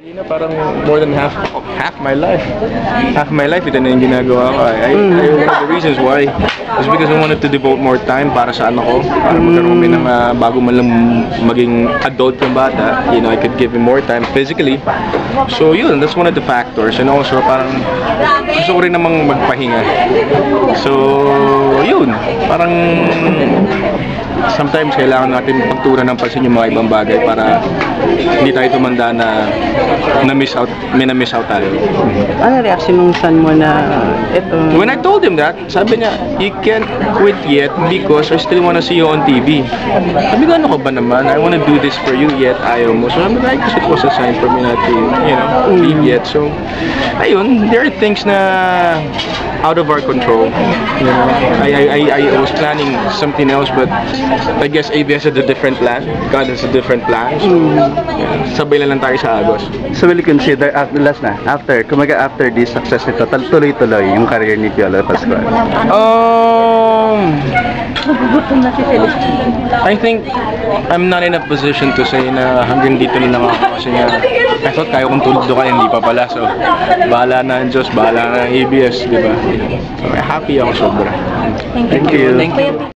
Hindi na parang more than half my life. Half my life ito na yung ginagawa ko. One of the reasons why is because I wanted to devote more time para sa anak ko. Para magkaroon kami ng bago man lang maging adult yung bata. You know, I could give him more time physically. So yun, that's one of the factors. And also parang gusto ko rin namang magpahinga. So yun, parang sometimes kailangan natin pagtuunan ng pansin yung mga ibang bagay para hindi tayo tumanda na na-miss out tayo. Ano reaction nung son mo na ito? When I told him that, sabi niya, you can't quit yet because I still wanna see you on TV. Sabi ko, ano ko ba naman? I wanna do this for you yet, ayaw mo. So sabi ko, I guess it was a sign for me not to, you know, leave yet. So, ayun, there are things na out of our control. You know, I was planning something else, but I guess ABS had a different plan. God has a different plan. So, sabay lang tayo sa Agos. So will you consider, after this success nito, tuloy-tuloy yung career ni Piolo Pascual? I think I'm not in a position to say na hanggang dito na lang ako kasi nga I thought kaya kong tulog doon, hindi pa pala. So, bahala na ang Diyos, bahala na ang ABS, di ba? So, happy ako sobra. Thank you.